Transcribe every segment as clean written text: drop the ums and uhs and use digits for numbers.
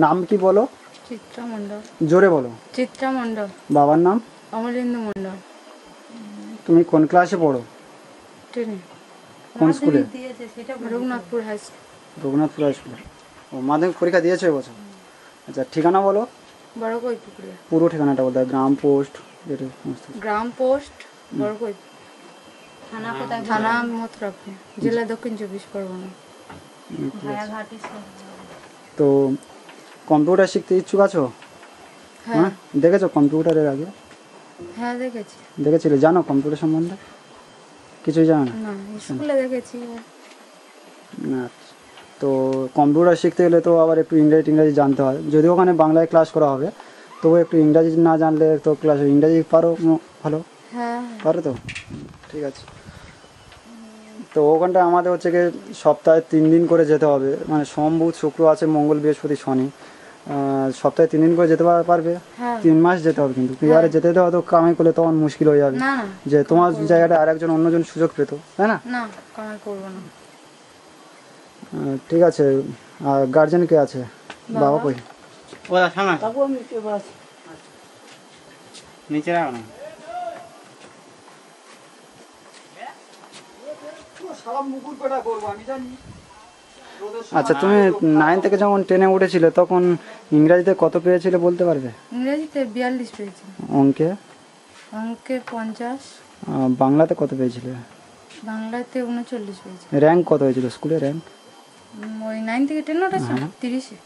নাম কি বলো? চিত্রা মণ্ডল। জোরে বলো। চিত্রা মণ্ডল। বাবার নাম? অমলেন্দু মণ্ডল। তুমি কোন ক্লাসে পড়ো? 10 কোন স্কুলে? Raghunathpur high school. Raghunathpur high স্কুলে। ও মাধ্যমিক পরীক্ষা দিয়েছো এবছর? আচ্ছা, ঠিকানা বলো। বড়কইপুকুরিয়া। পুরো ঠিকানাটা বলতে হবে, গ্রাম পোস্ট যেটা সমস্ত। গ্রাম পোস্ট বড়কই, থানা মথুরাপুর, জেলা দক্ষিণ 24 পরগনা। তো কম্পিউটার শিখতে ইচ্ছুক আছো? হ্যাঁ। দেখেছো কম্পিউটারের আগে? হ্যাঁ দেখেছি। দেখেছিলে? জানো কম্পিউটার সম্বন্ধে? কিছুই জানো না? না, স্কুলে দেখেছি। না। তো কম্পিউটার শিখতে গেলে তো আবার একটু ইংরাজি জানতে হয়, যদিও ওখানে বাংলায় ক্লাস করা হবে, তবু একটু ইংরাজি না জানলে তো ক্লাস, ইংরাজি পারো ভালো? হ্যাঁ পারো তো, ঠিক আছে। তো ওখানটা আমাদের হচ্ছে গিয়ে সপ্তাহে 3 দিন করে যেতে হবে, মানে সোম বুধ শুক্র আছে, মঙ্গল বৃহস্পতি শনি, সপ্তাহে 3 দিন করে যেতে পারবে। 3 মাস যেতে হবে, কিন্তু ক্লিয়ারে যেতে হবে তো কামাই করলে তখন মুশকিল হয়ে যাবে, যে তোমার জায়গাটা আর একজন অন্যজন সুযোগ পেত, তাই না? না, কামাই করবো না। ঠিক আছে। আর গার্জেন কে আছে? বাবা কই? ওরা থানা বাবু, আমি নিচে রাখো না। আচ্ছা, তুমি 9 থেকে যখন 10-এ উঠেছিলে তখন ইংরাজিতে কত পেয়েছিলে বলতে পারবে? ইংরেজিতে 42 পেয়েছি। অঙ্কে? অঙ্কে 50। বাংলাতে কত পেয়েছিলে? বাংলাতে 39 পেয়েছি। র্যাঙ্ক কত হয়েছিল স্কুলে? র্যাঙ্ক ওই 9 থেকে 10 উঠেছে 30-এ।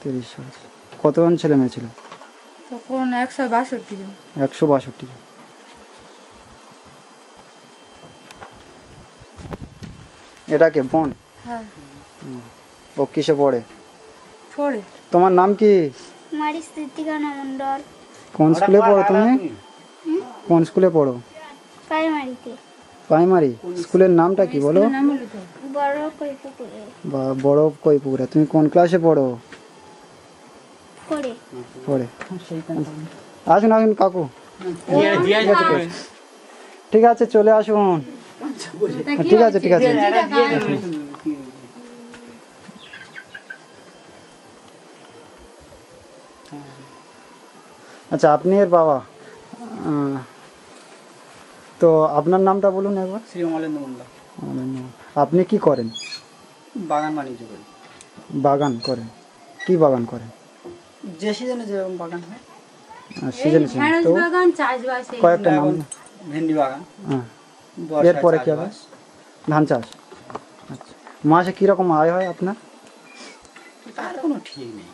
30। কতজন ছেলে মেয়ে ছিল তখন? 162 জন। 162 জন। এটা কে বোন? হ্যাঁ। ও কিসে পড়ে? পড়ে। তোমার নাম কি? মারি স্মৃতিকানা মণ্ডল। কোন স্কুলে পড়ো তুমি? কোন স্কুলে পড়ো? প্রাইমারিতে। প্রাইমারি স্কুলের নামটা কি বলো? বড়কইপুকুরে। বড়কইপুকুরে। তুমি কোন ক্লাসে পড়ো? পড়ে। আসুন আসুন কাকু, ঠিক আছে চলে আসুন। ঠিক আছে ঠিক আছে। আচ্ছা, আপনি এর বাবা, তো আপনার নামটা বলুন একবার। শ্রী অমলেন্দু মণ্ডল। আপনি কি করেন? বাগান বাণিজ্য করি। বাগান করেন? কি বাগান করেন? যে সিজনে যেরকম বাগান হয়। সিজনে তো কয়েকটা নাম। ভেন্ডি বাগান। হ্যাঁ, এরপরে কি হবে? ধান চাষ। আচ্ছা, মাসে কিরকম আয় হয় আপনার? তার কোনো ঠিক নেই,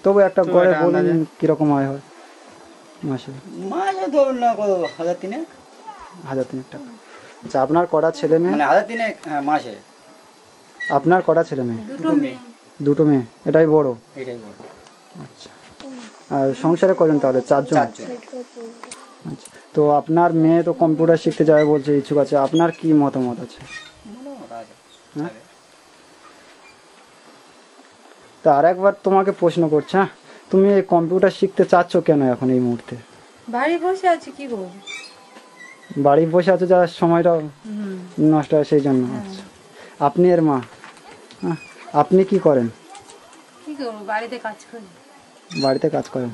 তবু একটা গড়ে বলুন কিরকম আয় হয় মাসে? মাসে ধরুন না কত, 1000-3। 1000-3 টাকা। আচ্ছা, আপনার কটা ছেলে মেয়ে? মানে 1000-3 মাসে। আপনার কটা ছেলে মেয়ে? দুটো মেয়ে। এটাই বড়? এটাই বড়। আচ্ছা, আর সংসারে কজন তাহলে? 4 জন। আচ্ছা, তো আপনার মেয়ে তো কম্পিউটার শিখতে যাবে বলছে, ইচ্ছুক আছে, আপনার কি মতামত আছে? তা আর একবার তোমাকে প্রশ্ন করছে, হ্যাঁ, তুমি এই কম্পিউটার শিখতে চাচ্ছ কেন এখন এই মুহূর্তে? বাড়ি বসে আছি, কি করব? বাড়ি বসে আছো, যার সময়টা নষ্ট হয় সেই জন্য। আচ্ছা, আপনি এর মা, আপনি কি করেন? কি করব, বাড়িতে কাজ করি। বাড়িতে কাজ করেন?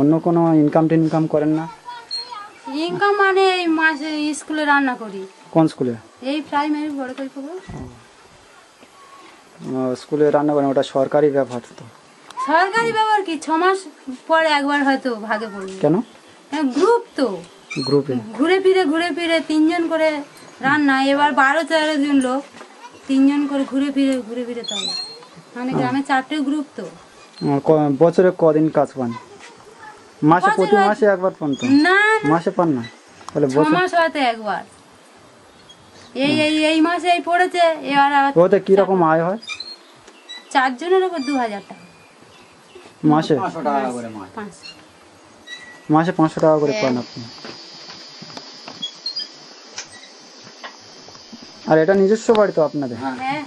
অন্য কোনো ইনকাম করেন না? ইনকাম মানে এই মাসে স্কুলে রান্না করি। কোন স্কুলে? এই প্রাইমারি বড়কইপুকুর স্কুলে রান্না করেন? ওটা সরকারি ব্যাপার তো। সরকারি ব্যাপার কি, 6 মাস পরে একবার হয়তো ভাগে পড়বে। কেন? গ্রুপ তো, গ্রুপে ঘুরে ফিরে 3 জন করে রান্না, এবার 12-13 জন লোক, 3 জন করে ঘুরে ফিরে তাই, মানে গ্রামে 4টে গ্রুপ তো। বছরে কদিন কাজ পান? মাসে প্রতি মাসে একবার পান তো? না, মাসে পান না, তাহলে 6 মাস হয়তো একবার। এই মাসে এই পড়েছে, এবার ওতে কি রকম আয় হয়? 4 জনের উপর 2000 টাকা মাসে। 500 টাকা করে মাস। মাসে 500 টাকা করে পান আপনি। আর এটা নিজস্ব বাড়ি তো আপনাদের? হ্যাঁ।